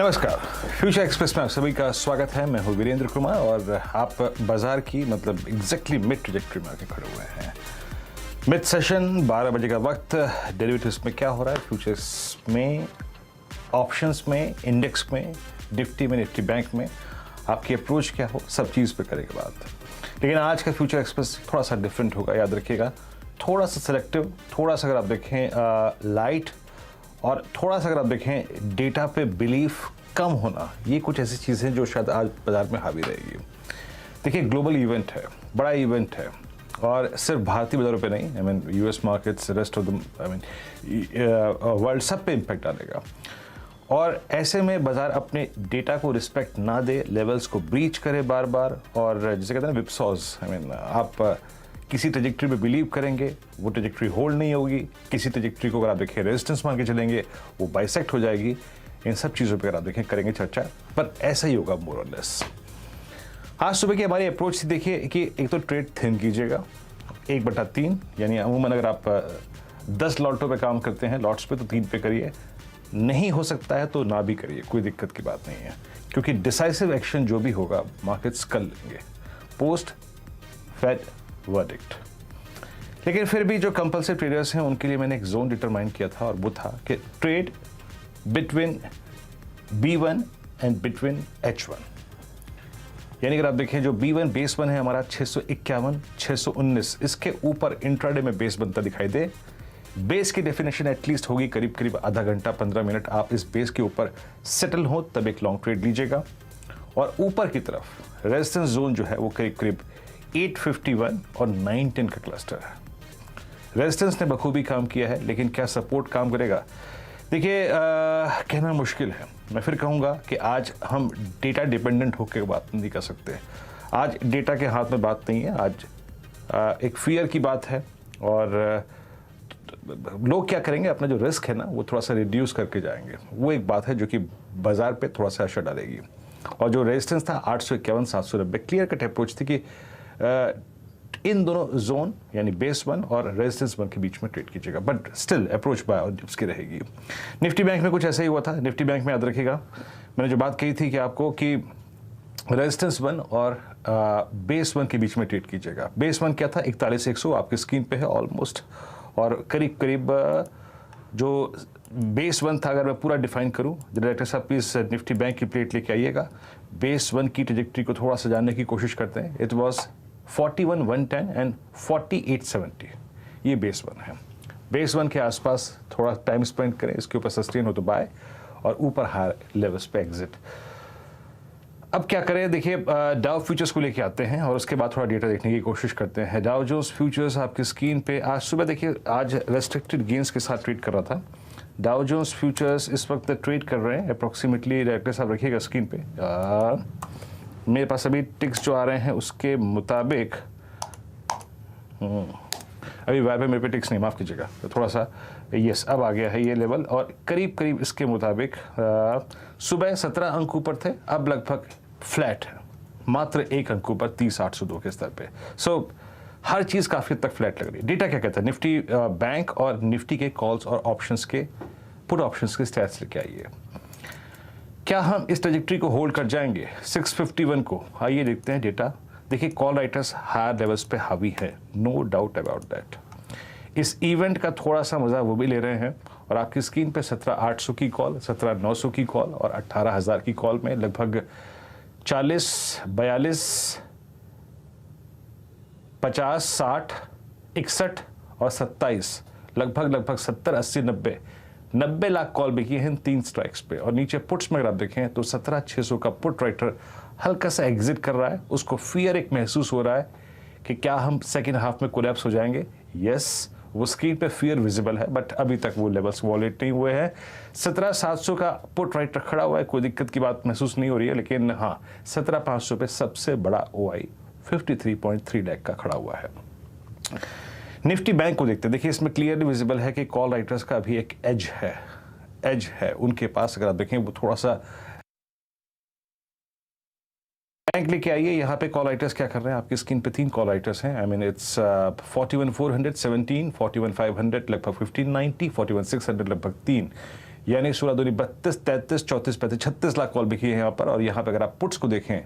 नमस्कार, future express में आप सभी का स्वागत है। मैं हूं वीरेंद्र कुमार और आप बाजार की मतलब एग्जैक्टली मिड ट्रैजेक्टरी में आके खड़े हुए हैं। मिड सेशन 12 बजे का वक्त, डेरिवेटिव्स में क्या हो रहा है, फ्यूचर्स में, ऑप्शंस में, इंडेक्स में, निफ्टी में, निफ्टी बैंक में आपकी अप्रोच क्या हो, सब चीज़ पे करेंगे बात। लेकिन आज का फ्यूचर एक्सप्रेस थोड़ा सा डिफरेंट होगा, याद रखिएगा। थोड़ा सा सेलेक्टिव, थोड़ा सा अगर आप देखें लाइट, और थोड़ा सा अगर आप देखें डेटा पे बिलीफ कम होना, ये कुछ ऐसी चीज़ें हैं जो शायद आज बाजार में हावी रहेगी। देखिए, ग्लोबल इवेंट है, बड़ा इवेंट है, और सिर्फ भारतीय बाजारों पे नहीं, I mean US markets, rest of the I mean world, सब पे इम्पैक्ट डालेगा। और ऐसे में बाजार अपने डेटा को रिस्पेक्ट ना दे, लेवल्स को ब्रीच करे बार बार, और जिसे कहते हैं ना विपसॉज, आई मीन आप किसी ट्रैजेक्टरी पे बिलीव करेंगे, वो ट्रैजेक्टरी होल्ड नहीं होगी। किसी ट्रैजेक्टरी को अगर आप देखें रेजिस्टेंस मान के चलेंगे, वो बाइसेक्ट हो जाएगी। इन सब चीज़ों पे अगर आप देखें करेंगे चर्चा, पर ऐसा ही होगा मोर और लेस। आज सुबह की हमारी अप्रोच थी, देखिए कि एक तो ट्रेड थिन कीजिएगा 1/3, यानी अमूमन अगर आप 10 लॉटों पे काम करते हैं लॉट्स पे, तो 3 पे करिए। नहीं हो सकता है तो ना भी करिए, कोई दिक्कत की बात नहीं है, क्योंकि डिसाइसिव एक्शन जो भी होगा मार्केट्स कर लेंगे पोस्ट फेड वर्डिक्ट। लेकिन फिर भी जो कंपल्सिव ट्रेडर्स हैं उनके लिए मैंने एक जोन डिटरमाइन किया था, और वो था कि trade between B1 and between H1। यानी अगर आप देखें जो B1 बेस 1 है हमारा 651, 619, इसके ऊपर इंट्राडे में बेस बनता दिखाई दे। बेस की डेफिनेशन एटलीस्ट होगी करीब करीब आधा घंटा 15 मिनट आप इस बेस के ऊपर सेटल हो, तब एक लॉन्ग ट्रेड लीजिएगा। और ऊपर की तरफ रेजिस्टेंस जोन जो है वो करीब करीब 851 और 910 का क्लस्टर है। रेजिस्टेंस ने बखूबी काम किया है, लेकिन क्या सपोर्ट काम करेगा, देखिए कहना मुश्किल है। मैं फिर कहूँगा कि आज हम डेटा डिपेंडेंट होकर बात नहीं कर सकते। आज डेटा के हाथ में बात नहीं है, आज एक फियर की बात है, और लोग क्या करेंगे, अपना जो रिस्क है ना वो थोड़ा सा रिड्यूस करके जाएंगे। वो एक बात है जो कि बाजार पे थोड़ा सा असर डालेगी। और जो रेजिस्टेंस था 851, 790, क्लियर कट अप्रोच थी कि इन दोनों जोन यानी बेस 1 और रेजिस्टेंस 1 के बीच में ट्रेड कीजिएगा, बट स्टिल अप्रोच बाय उसकी रहेगी। निफ्टी बैंक में कुछ ऐसा ही हुआ था। निफ्टी बैंक में याद रखिएगा मैंने जो बात कही थी कि आपको कि रेजिस्टेंस 1 और बेस 1 के बीच में ट्रेड कीजिएगा। बेस 1 क्या था, 41,100 आपकी स्क्रीन पे है ऑलमोस्ट, और करीब करीब जो बेस 1 था, अगर मैं पूरा डिफाइन करूं, डायरेक्टर साहब प्लीज निफ्टी बैंक की प्लेट लेके आइएगा। बेस 1 की ट्रैजेक्टरी को थोड़ा सा जानने की कोशिश करते हैं। इट वाज 41,110 एंड 48,870, ये बेस 1 है। बेस 1 के आसपास थोड़ा टाइम स्पेंड करें, इसके ऊपर सस्टेन हो तो बाय, और ऊपर हायर लेवल्स पे एग्जिट। अब क्या करें, देखिए डाउ फ्यूचर्स को लेके आते हैं और उसके बाद थोड़ा डेटा देखने की कोशिश करते हैं। डाउ जोन्स फ्यूचर्स आपकी स्क्रीन पे आज सुबह देखिए, आज रेस्ट्रिक्टेड गेंस के साथ ट्रेड कर रहा था। डाउ जोन्स फ्यूचर्स इस वक्त ट्रेड कर रहे हैं अप्रोक्सीमेटली, डायरेक्टर साहब रखिएगा स्क्रीन पे, मेरे पास अभी टिक्स जो आ रहे हैं उसके मुताबिक, अभी वाई पे मेरे पे टिक्स नहीं, माफ़ कीजिएगा, तो थोड़ा सा यस अब आ गया है ये लेवल, और करीब करीब इसके मुताबिक सुबह 17 अंक ऊपर थे, अब लगभग फ्लैट है, मात्र 1 अंक ऊपर 30,802 के स्तर पे। सो हर चीज़ काफ़ी हद तक फ्लैट लग रही है। डेटा क्या कहता है, निफ्टी बैंक और निफ्टी के कॉल्स और ऑप्शंस के, पुट ऑप्शंस के स्टैट्स लेके आइए। क्या हम इस ट्रैजेक्टरी को होल्ड कर जाएंगे 651 को? आइए देखते हैं डेटा। देखिए कॉल राइटर्स हायर लेवल्स पे हावी है, नो डाउट अबाउट दैट। इस इवेंट का थोड़ा सा मजा वो भी ले रहे हैं, और आपकी स्क्रीन पे 17,800 की कॉल, 17,900 की कॉल और 18,000 की कॉल में लगभग 40, 42, 50, 60, 61 और 27, लगभग 70, 80, 90 लाख कॉल बिकी हैं 3 स्ट्राइक्स पे। और नीचे पुट्स में अगर आप देखें तो 17,600 का पुट राइटर हल्का सा एग्जिट कर रहा है, उसको फियर एक महसूस हो रहा है कि क्या हम सेकेंड हाफ में कोलैप्स हो जाएंगे। यस, वो स्क्रीन पे फियर विजिबल है, बट अभी तक वो लेवल्स वॉलेट नहीं हुए हैं। 17,700 का पुट राइटर खड़ा हुआ है, कोई दिक्कत की बात महसूस नहीं हो रही है, लेकिन हाँ 17,500 पे सबसे बड़ा OI 53.3 लाख का खड़ा हुआ है। निफ्टी बैंक को देखते हैं, देखिए इसमें क्लियरली विजिबल है कि कॉल राइटर्स का अभी एक एज है उनके पास। अगर आप देखें वो थोड़ा सा बैंक लेके आइए। यहाँ पे कॉल राइटर्स क्या कर रहे हैं, आपकी स्क्रीन पे 3 कॉल राइटर्स हैं। आई मीन इट्स 41,400, 17, 41,500 लगभग 1590, 41,600 लगभग 3, यानी 16 दूनी 32, 33, 34, 35, 36 लाख कॉल बिकी है यहाँ पर। और यहाँ पे अगर आप पुट्स को देखें,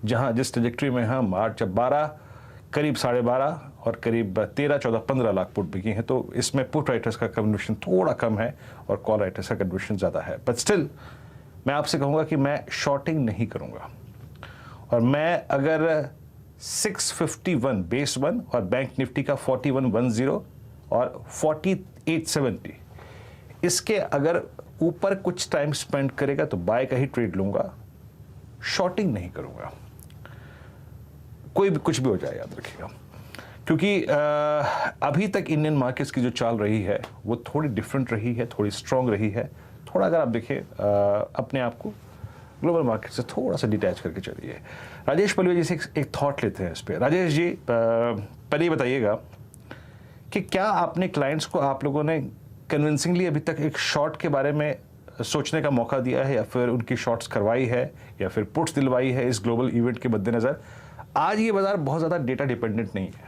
जहाँ जिस ट्रेजेक्ट्री में हम मार्च 12 करीब 12.5 और करीब 13, 14, 15 लाख पुट बिकी हैं, तो इसमें पुट राइटर्स का कन्वर्शन थोड़ा कम है और कॉल राइटर्स का कन्वर्शन ज़्यादा है। बट स्टिल मैं आपसे कहूँगा कि मैं शॉर्टिंग नहीं करूँगा। और मैं अगर 651 बेस 1 और बैंक निफ्टी का 4110 और 4870 इसके अगर ऊपर कुछ टाइम स्पेंड करेगा तो बाय का ही ट्रेड लूँगा, शॉर्टिंग नहीं करूँगा। कोई भी कुछ भी हो जाए, याद रखिएगा, क्योंकि अभी तक इंडियन मार्केट्स की जो चाल रही है वो थोड़ी डिफरेंट रही है, थोड़ी स्ट्रांग रही है। थोड़ा अगर आप देखें अपने आप को ग्लोबल मार्केट से थोड़ा सा डिटैच करके चलिए। राजेश पलवे जी से एक थॉट लेते हैं इस पर। राजेश जी, पहले बताइएगा कि क्या आपने क्लाइंट्स को, आप लोगों ने कन्विंसिंगली अभी तक एक शॉर्ट के बारे में सोचने का मौका दिया है, या फिर उनकी शॉर्ट्स करवाई है, या फिर पुट्स दिलवाई है इस ग्लोबल इवेंट के मद्देनज़र? आज ये बाजार बहुत ज़्यादा डेटा डिपेंडेंट नहीं है,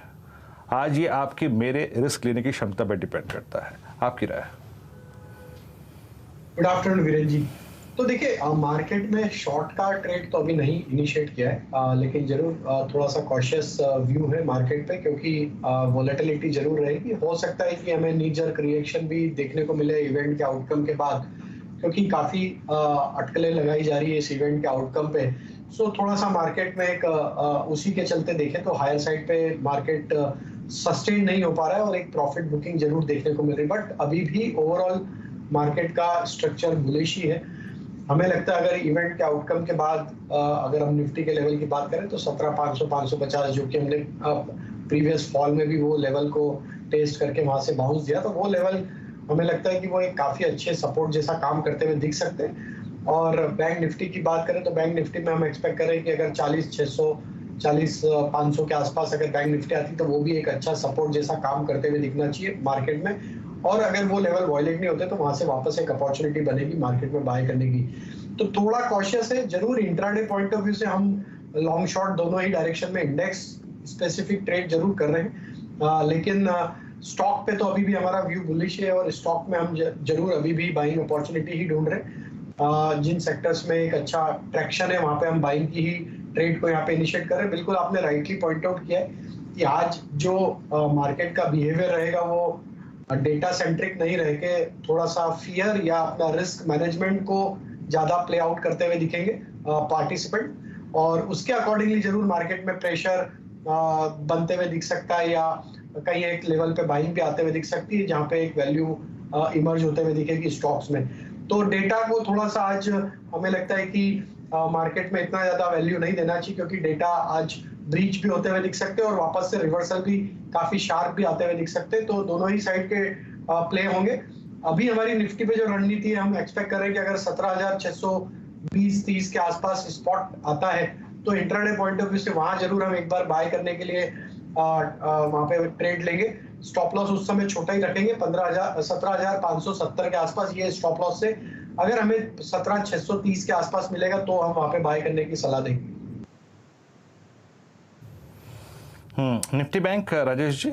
आज ये आपके मेरे रिस्क लेने की क्षमता पर डिपेंड करता है। आपकी राय? Good afternoon Virendra ji. तो देखिए, मार्केट में शॉर्ट का ट्रेड तो अभी नहीं इनिशिएट किया है, लेकिन जरूर थोड़ा सा कॉशियस व्यू है मार्केट पे, क्योंकि वोलेटिलिटी जरूर रहेगी। हो सकता है कि हमें नी जर्क रिएक्शन भी देखने को मिले इवेंट के आउटकम के बाद, क्योंकि काफी अटकलें लगाई जा रही है इस इवेंट के आउटकम पे। सो थोड़ा सा मार्केट में एक उसी के चलते देखें तो हायर साइड पे मार्केट सस्टेन नहीं हो पा रहा है और एक प्रॉफिट बुकिंग जरूर देखने को मिल रही है। बट अभी भी ओवरऑल मार्केट का स्ट्रक्चर बुलिश ही है। हमें लगता है अगर इवेंट के आउटकम के बाद अगर हम निफ्टी के लेवल की बात करें तो 17,500, 550, जो कि हमने प्रीवियस फॉल में भी वो लेवल को टेस्ट करके वहां से बाउंस दिया, तो वो लेवल हमें लगता है कि वो एक काफी अच्छे सपोर्ट जैसा काम करते हुए दिख सकते हैं। और बैंक निफ्टी की बात करें तो बैंक निफ्टी में हम एक्सपेक्ट करें कि अगर 40,600, 40,500 के आसपास अगर बैंक निफ्टी आती तो वो भी एक अच्छा सपोर्ट जैसा काम करते हुए दिखना चाहिए मार्केट में। और अगर वो लेवल वॉयलेट नहीं होते तो वहां से वापस एक अपॉर्चुनिटी बनेगी मार्केट में बाय करने की। तो थोड़ा कॉशियस है जरूर। इंट्राडे पॉइंट ऑफ व्यू से हम लॉन्ग शॉर्ट दोनों ही डायरेक्शन में इंडेक्स स्पेसिफिक ट्रेड जरूर कर रहे हैं, लेकिन स्टॉक पे तो अभी भी हमारा व्यू बुलिश है और स्टॉक में हम जरूर अभी भी बाइंग अपॉर्चुनिटी ही ढूंढ रहे हैं। जिन सेक्टर्स में एक अच्छा ट्रैक्शन है वहां पे हम बाइंग की ही ट्रेड को यहाँ पे इनिशिएट कर रहे हैं। बिल्कुल आपने राइटली पॉइंट आउट किया है कि आज जो मार्केट का बिहेवियर रहेगा वो डेटा सेंट्रिक नहीं रह के थोड़ा सा फियर या अपना रिस्क मैनेजमेंट को ज्यादा प्ले आउट करते हुए दिखेंगे पार्टिसिपेंट, और उसके अकॉर्डिंगली जरूर मार्केट में प्रेशर बनते हुए दिख सकता है या कहीं एक लेवल पे बाइंग भी आते हुए दिख सकती है जहां पे एक वैल्यू इमर्ज होते हुए दिखेगी स्टॉक्स में। तो डेटा को थोड़ा सा आज हमें लगता है कि मार्केट में इतना ज्यादा वैल्यू नहीं देना चाहिए, क्योंकि डेटा आज ब्रीच भी होते हुए दिख सकते हैं और वापस से रिवर्सल भी काफी शार्प भी आते हुए दिख सकते हैं। तो दोनों ही साइड के प्ले होंगे। अभी हमारी निफ्टी पे जो रणनीति है, हम एक्सपेक्ट कर रहे हैं कि अगर 17,620-30 के आसपास स्पॉट आता है तो इंट्राडे पॉइंट ऑफ व्यू से वहां जरूर हम एक बार बाय करने के लिए वहां पे ट्रेड लेंगे। स्टॉप लॉस उस समय छोटा ही रखेंगे, 17,570 के आसपास ये स्टॉप लॉस से। अगर हमें 17,630 के आसपास मिलेगा तो हम वहां पे बाय करने की सलाह देंगे। निफ्टी बैंक राजेश जी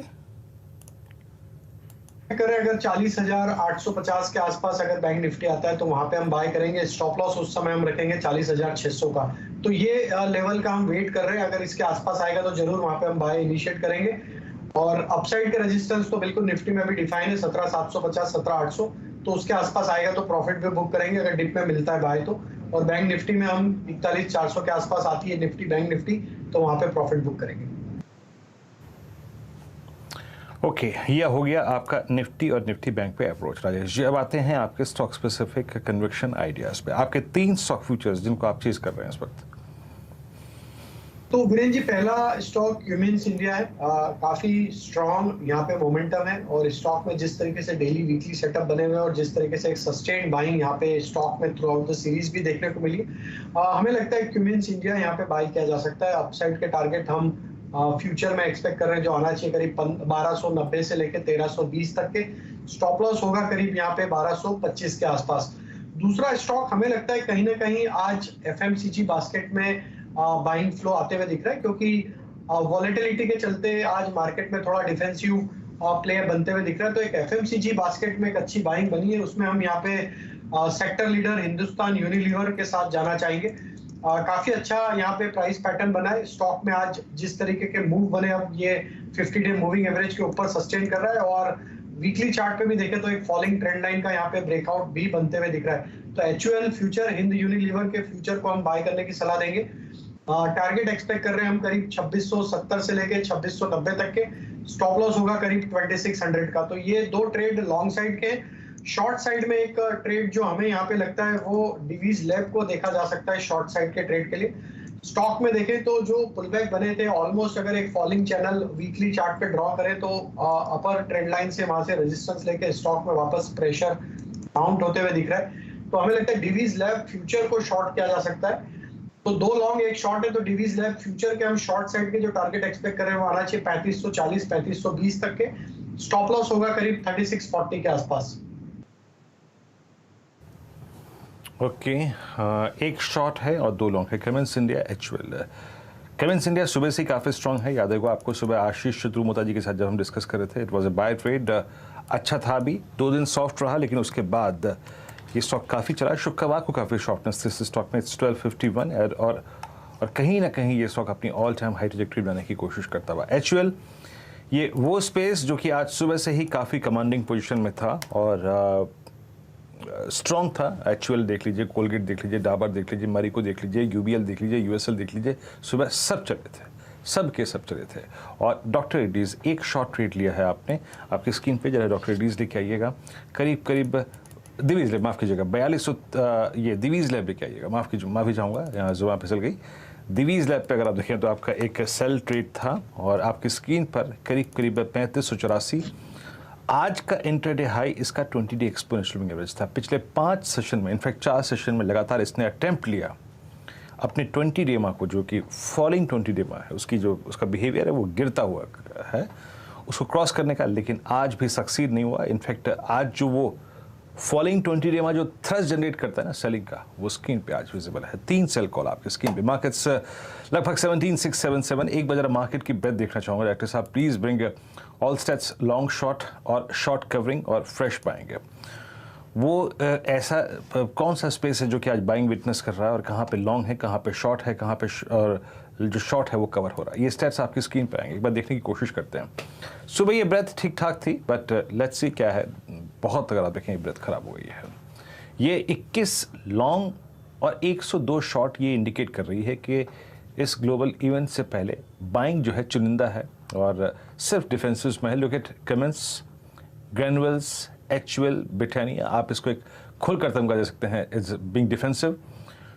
करें, अगर 40,850 के आसपास अगर बैंक निफ्टी आता है तो वहां पे हम बाय करेंगे। स्टॉप लॉस उस समय हम रखेंगे 40,600 का। तो ये लेवल का हम वेट कर रहे हैं, अगर इसके आसपास आएगा तो जरूर वहां पे हम बाय इनिशिएट करेंगे। और अपसाइड के रेजिस्टेंस तो बिल्कुल निफ्टी में भी डिफाइन है, 17,750, 17,800, तो उसके आसपास आएगा तो प्रॉफिट भी बुक करेंगे अगर डिप में मिलता है बाय तो। और बैंक निफ्टी में हम 41,400 के आसपास आती है निफ्टी बैंक निफ्टी, तो वहां पे प्रॉफिट बुक करेंगे। ओके, यह हो गया आपका निफ्टी और निफ्टी बैंक पे अप्रोच। राजेश जी, अब आते हैं आपके स्टॉक स्पेसिफिक कन्विक्शन आइडियाज पे। आपके 3 स्टॉक फ्यूचर्स जिनको आप चीज कर रहे हैं इस वक्त। तो वीरेंद्र जी, पहला स्टॉक क्यूमिंस इंडिया है। काफी स्ट्रॉन्ग यहाँ पे मोमेंटम है और स्टॉक में जिस तरीके से डेली वीकली सेटअप बने हुए और जिस तरीके से एक सस्टेन बाइंग यहाँ पे स्टॉक में थ्रू आउट द सीरीज भी देखने को मिली, हमें लगता है क्यूमिंस इंडिया यहाँ पे बाई किया जा सकता है। अपसाइड के टारगेट हम फ्यूचर में एक्सपेक्ट कर रहे हैं जो आना चाहिए करीब 1290 से लेकर 1320 तक के। स्टॉप लॉस होगा करीब यहाँ पे 1225 के आसपास। दूसरा स्टॉक हमें लगता है कहीं ना कहीं आज एफएमसीजी बास्केट में बाइंग फ्लो आते हुए दिख रहा है, क्योंकि वॉलेटिलिटी के चलते आज मार्केट में थोड़ा डिफेंसिव प्लेयर बनते हुए दिख रहा है। तो एक एफएमसीजी बास्केट में एक अच्छी बाइंग बनी है, उसमें हम यहाँ पे सेक्टर लीडर हिंदुस्तान यूनिलीवर के साथ जाना चाहेंगे। काफी अच्छा यहाँ पे प्राइस पैटर्न बना है। स्टॉक में आज जिस तरीके के मूव बने, अब ये 50 डे मूविंग एवरेज के ऊपर सस्टेन कर रहा है और वीकली चार्ट पे भी देखें तो एक फॉलिंग ट्रेंड लाइन का यहाँ पे ब्रेकआउट भी बनते हुए दिख रहा है। तो एचयूएल फ्यूचर, हिंद यूनिलीवर के फ्यूचर को हम बाय करने की सलाह देंगे। टारगेट एक्सपेक्ट कर रहे हैं हम करीब 2670 से लेके 2690 तक के। स्टॉप लॉस होगा करीब 2600 का। तो ये दो ट्रेड लॉन्ग साइड के। शॉर्ट साइड में एक ट्रेड जो हमें यहाँ पे लगता है वो डिवीज लैब को देखा जा सकता है शॉर्ट साइड के ट्रेड के लिए। स्टॉक में देखें तो जो पुलबैक बने थे ऑलमोस्ट, अगर एक फॉलिंग चैनल वीकली चार्ट पे ड्रॉ करें तो अपर ट्रेंड लाइन से वहां से रेजिस्टेंस लेके स्टॉक में वापस प्रेशर माउंट होते हुए दिख रहा है। तो हमें लगता है डिवीज लैब फ्यूचर को शॉर्ट किया जा सकता है। तो दो लॉन्ग एक शॉर्ट है, तो डिवीज लैब फ्यूचर के हम शॉर्ट साइड के जो टारगेट एक्सपेक्ट कर रहे हैं वो आना चाहिए 3540 3520 तक के। स्टॉप लॉस होगा करीब 3640 के आसपास। ओके, एक शॉर्ट है और दो लॉन्ग है। Cummins India HUL. Cummins India सुबह से काफ़ी स्ट्रांग है। याद है आपको सुबह आशीष शत्रुमोता जी के साथ जब हम डिस्कस कर रहे थे, it was a by trade. अच्छा था भी, 2 दिन सॉफ्ट रहा, लेकिन उसके बाद ये स्टॉक काफ़ी चला। शुक्रवार को काफ़ी शॉर्टनेस थी इस स्टॉक में, 1251 और कहीं ना कहीं ये स्टॉक अपनी ऑल टाइम हाई ट्रैजेक्टरी बनाने की कोशिश करता हुआ। एचयूएल ये वो स्पेस जो कि आज सुबह से ही काफ़ी कमांडिंग पोजीशन में था और स्ट्रॉन्ग था। एचयूएल देख लीजिए, कोलगेट देख लीजिए, डाबर देख लीजिए, मरीको देख लीजिए, यूबीएल देख लीजिए, यूएसएल देख लीजिए, सुबह सब चले थे, सब के सब चले थे। और डॉक्टर रेड्डीज एक शॉर्ट ट्रेड लिया है आपने, आपकी स्क्रीन पे जरा डॉक्टर रेड्डीज लेके आइएगा। करीब दिवीज लैब, माफ़ कीजिएगा 4200, ये दिवीज लैब लेके आइएगा, माफ़ी चाहूँगा, यहाँ जुबान फिसल गई। दिवीज लैब पे अगर आप देखें तो आपका एक सेल ट्रेड था और आपकी स्क्रीन पर करीब 3584। आज का इंटरडे हाई इसका 20 डे एक्सपोनेंशियल मूविंग एवरेज था। पिछले 5 सेशन में, इनफैक्ट 4 सेशन में लगातार इसने अटेम्प्ट लिया अपने 20 डे माह को, जो कि फॉलिंग 20 डे माह है, उसकी जो उसका बिहेवियर है वो गिरता हुआ है, उसको क्रॉस करने का, लेकिन आज भी सक्सीड नहीं हुआ। इनफैक्ट आज जो वो फॉलिंग 20 डे में जो थ्रस्ट जनरेट करता है ना सेलिंग का, वो स्क्रीन पे आज विजिबल है। 3 सेल कॉल आपके स्क्रीन पे। मार्केट्स लगभग 17677। एक बार मार्केट की ब्रेथ देखना चाहूँगा डायरेक्टर साहब, please bring all states long short और शॉर्ट कवरिंग और फ्रेश बाइंग। वो ऐसा कौन सा स्पेस है जो कि आज बाइंग विटनेस कर रहा है और कहाँ पे लॉन्ग है, कहाँ पे शॉर्ट है, कहाँ पे और जो शॉर्ट है वो कवर हो रहा है। ये स्टेट्स आपकी स्क्रीन पे आएंगे, एक बार देखने की कोशिश करते हैं। सुबह ये ब्रेथ ठीक ठाक थी, बट लेट्स सी क्या है। बहुत, अगर आप देखें ये ब्रेथ खराब हो गई है। ये 21 लॉन्ग और 102 शॉर्ट ये इंडिकेट कर रही है कि इस ग्लोबल इवेंट से पहले बाइंग जो है चुनिंदा है और सिर्फ डिफेंसिव में है। Look at Cummins, Granules, HUL, Britannia, आप इसको एक खुल कर तमगा दे सकते हैं, it's being defensive.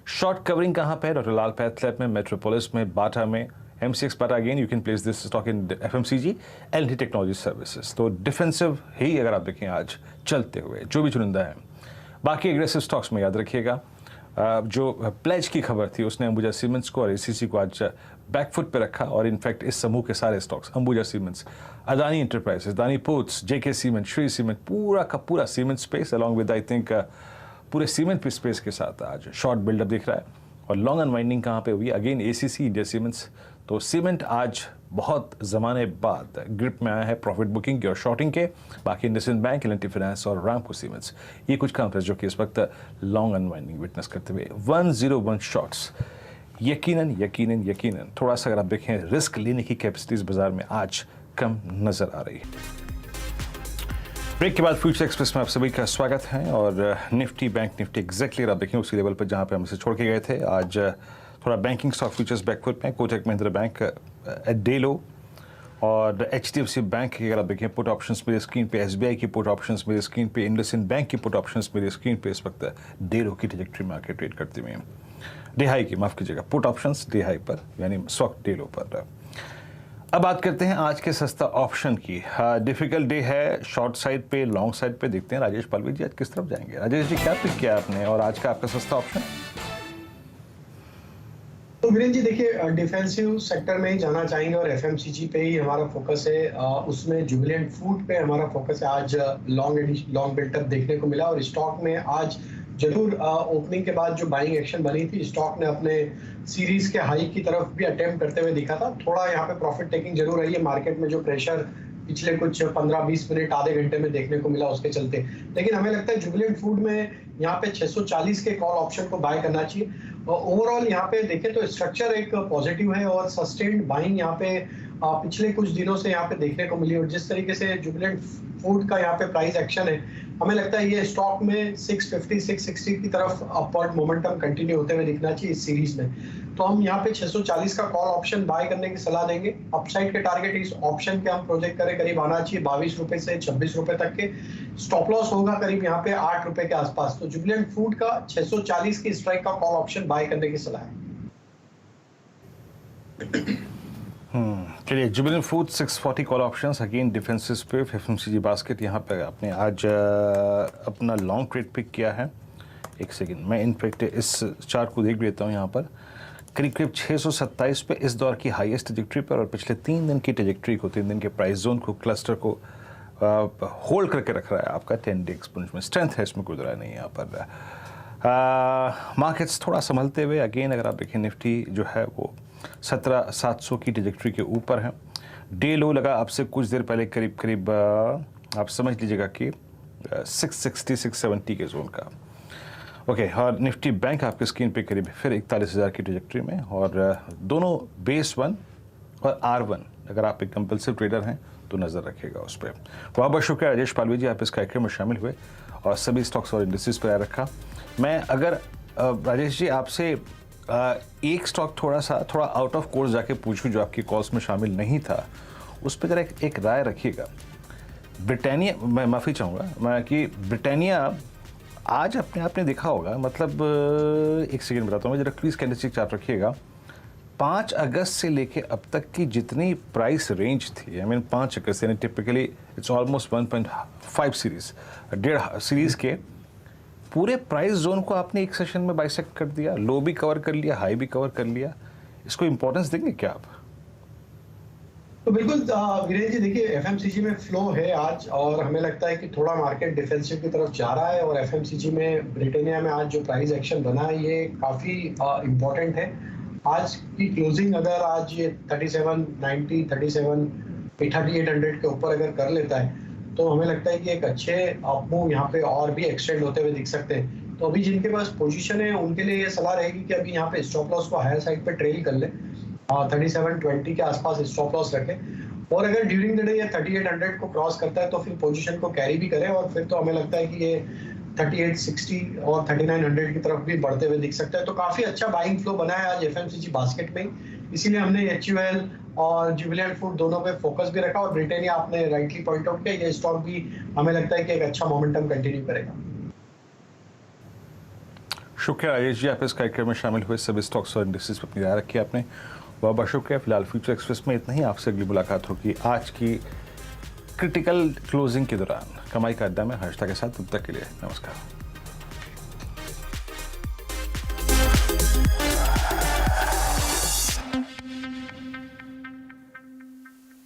Short covering कहाँ पे है? डॉक्टर लाल पैथलैब में, मेट्रोपोलिस में, बाटा में, MCX Bata. Again you can place this stock in FMCG, L&T technology services. तो डिफेंसिव ही अगर आप देखें आज चलते हुए जो भी चुनिंदा है। बाकी एग्रेसिव स्टॉक्स में याद रखिएगा, जो प्लेज की खबर थी उसने अंबुजा सीमेंट्स को और ACC को आज बैकफुट पे रखा और इनफैक्ट इस समूह के सारे stocks, Ambuja cements, Adani enterprises, Adani ports, JK cement, Shri cement, पूरा का पूरा cement space along with I think पूरे सीमेंट पे स्पेस के साथ आज शॉर्ट बिल्डअप दिख रहा है। और लॉन्ग अनवाइंडिंग कहाँ पे हुई? Again ACC, India cements. तो सीमेंट आज बहुत ज़माने बाद ग्रिप में आया है प्रॉफिट बुकिंग की और शॉर्टिंग के। बाकी इंडसइंड बैंक, L&T फाइनेंस और रामको सीमेंट्स, ये कुछ कंपनीज जो कि इस वक्त लॉन्ग अनवाइंडिंग विटनेस करते हुए 101 शॉर्ट्स। यकीनन थोड़ा सा अगर आप देखें रिस्क लेने की कैपेसिटीज बाजार में आज कम नजर आ रही है। ब्रेक के बाद फ्यूचर एक्सप्रेस में आप सभी का स्वागत है और निफ्टी, बैंक निफ्टी एग्जैक्टली अगर आप देखें उसी लेवल पर जहां पे हम इसे छोड़ के गए थे। आज थोड़ा बैंकिंग स्टॉक फ्यूचर्स बैकफुट में, Kotak Mahindra bank at day लो और HDFC बैंक की अगर आप देखें पुट ऑप्शंस मेरे स्क्रीन पे, SBI की पुट ऑप्शंस मेरे स्क्रीन पे, इंडसइंड बैंक की पुट ऑप्शंस मेरे स्क्रीन पे इस वक्त डे लो की ट्रैजेक्टरी में आके ट्रेड करते हुए, डे हाई की, माफ कीजिएगा, पुट ऑप्शंस डे हाई पर यानी स्टॉक डे लो पर। अब बात करते हैं आज के सस्ता ऑप्शन की। डिफिकल्ट डे है शॉर्ट साइड पे, लॉन्ग साइड पे। देखते हैं राजेश पालवी जी आज किस तरफ जाएंगे। राजेश जी क्या पिक किया आपने और आज का आपका सस्ता ऑप्शन? तो वीरेंद्र जी देखिए, डिफेंसिव सेक्टर में ही जाना चाहेंगे और FMCG पे ही हमारा फोकस है। उसमें जुबिलेंट फूड पे हमारा फोकस है। आज लॉन्ग बिल्टअप देखने को मिला और स्टॉक में आज जरूर ओपनिंग के बाद जो बाइंग एक्शन बनी थी, स्टॉक ने अपने सीरीज के हाई की तरफ भी अटेम्प्ट करते हुए दिखा था। थोड़ा यहाँ पे प्रॉफिट टेकिंग जरूर रही है। मार्केट में जो प्रेशर पिछले कुछ 15-20 मिनट आधे घंटे में देखने को मिला उसके चलते। लेकिन हमें लगता है जुबिलेंट फूड में यहाँ पे 640 के कॉल ऑप्शन को बाय करना चाहिए। और ओवरऑल यहाँ पे देखें तो स्ट्रक्चर एक पॉजिटिव है और सस्टेन्ड बाइंग यहाँ पे पिछले कुछ दिनों से यहाँ पे देखने को मिली। और जिस तरीके से जुबिलेंट फूड का यहाँ पे प्राइस एक्शन है, हमें लगता है ये स्टॉक में 650 660 की तरफ अपवर्ड मोमेंटम कंटिन्यू होते हुए दिखना चाहिए इस सीरीज में। तो हम यहाँ पे 640 का कॉल ऑप्शन बाय करने की सलाह देंगे। अपसाइड के टारगेट इस ऑप्शन के हम प्रोजेक्ट करें करीब आना चाहिए 22 रुपए से 26 रुपए तक के। स्टॉप लॉस होगा करीब यहाँ पे 8 रुपए के आसपास। तो जुबिलेंट फूड का 640 की स्ट्राइक का कॉल ऑप्शन बाय करने की सलाह है। चलिए, Jubilant food 640 call options again defences पे एफएमसीजी बास्केट यहाँ पे आपने आज अपना लॉन्ग ट्रेड पिक किया है। एक सेकंड, मैं इनफैक्ट इस चार्ट को देख लेता हूँ। यहाँ पर करीब करीब 627 पे इस दौर की हाईएस्ट ट्रैजेक्टरी पर और पिछले 3 दिन की ट्रैजेक्टरी को, 3 दिन के प्राइस जोन को, क्लस्टर को होल्ड करके रख रहा है आपका 10 डे एक्सपोनेंशियल में। स्ट्रेंथ है इसमें, कोई रहा नहीं है यहाँ पर। मार्केट्स थोड़ा संभलते हुए अगेन अगर आप देखें, निफ्टी जो है वो 17,700 की ट्रैजेक्टरी के ऊपर है। डे लो लगा आपसे कुछ देर पहले करीब करीब आप समझ लीजिएगा कि 660 670 के जोन का। ओके, और निफ्टी बैंक आपके स्क्रीन पे करीब फिर 41,000 की ट्रैजेक्टरी में। और दोनों बेस 1 और R1 अगर आप एक कंपल्सिव ट्रेडर हैं तो नज़र रखिएगा उस पर। बहुत बहुत शुक्रिया राजेश पालवी जी, आप इस कार्यक्रम में शामिल हुए और सभी स्टॉक्स और इंडस्ट्रीज पर आया रखा। मैं अगर राजेश जी आपसे एक स्टॉक थोड़ा आउट ऑफ कोर्स जाके पूछूं जो आपकी कॉल्स में शामिल नहीं था, उस पर जरा एक राय रखिएगा। ब्रिटानिया, मैं माफ़ी चाहूँगा मैं कि ब्रिटानिया आज अपने आपने देखा होगा, मतलब एक सेकंड बताता हूँ मैं, जरा प्लीज़ कैंडलस्टिक चार्ट रखिएगा। 5 अगस्त से लेके अब तक की जितनी प्राइस रेंज थी, आई मीन 5 अगस्त यानी typically it's almost 1.5 series, 1.5 series के पूरे प्राइस जोन को आपने एक सेशन में बाइसेक्ट कर दिया। लो भी कवर कर लिया, हाई भी कवर कर लिया। इसको इंपॉर्टेंस देंगे क्या आप? तो बिल्कुल वीरेंद्र जी, देखिए एफएमसीजी में फ्लो है आज और हमें लगता है कि थोड़ा मार्केट डिफेंसिव की तरफ जा रहा है। और एफएमसीजी में ब्रिटानिया में आज जो प्राइस एक्शन बना है ये काफ़ी इम्पोर्टेंट है। आज की क्लोजिंग अगर आज ये 3790 3800 के ऊपर अगर कर लेता है तो हमें लगता है कि एक अच्छे अपमूव यहाँ पे और भी एक्सटेंड होते हुए दिख सकते हैं। तो अभी जिनके पास पोजीशन है उनके लिए ये सलाह रहेगी कि अभी यहाँ पे स्टॉप लॉस को हायर साइड पे ट्रेल कर ले, 3720 के आसपास स्टॉप लॉस रखें। और अगर ड्यूरिंग द डे ये 3800 को क्रॉस करता है तो फिर पोजीशन को कैरी भी करें और फिर तो हमें लगता है कि ये 3860 और 3900 की तरफ भी बढ़ते हुए दिख सकता है। तो काफी अच्छा बाइंग फ्लो बना है आज एफएमसीजी बास्केट में, इसीलिए हमने HUL और जुबिलेंट फूड दोनों पे फोकस भी रखा। और ब्रिटानिया आपने राइटली पॉइंट आउट किया, ये स्टॉक भी हमें लगता है कि एक अच्छा मोमेंटम कंटिन्यू करेगा। शुक्रिया राजेश जी, आप इस कार्यक्रम में शामिल हुए। सभी स्टॉक्स और इंडस्ट्रीज पर अपनी राय रखी आपने, बहुत बहुत शुक्रिया। फिलहाल फ्यूचर एक्सप्रेस में इतना ही। आपसे अगली मुलाकात होगी आज की क्रिटिकल क्लोजिंग के दौरान। कमाई का अड्डा में हर्षता के साथ। तब तक के लिए नमस्कार।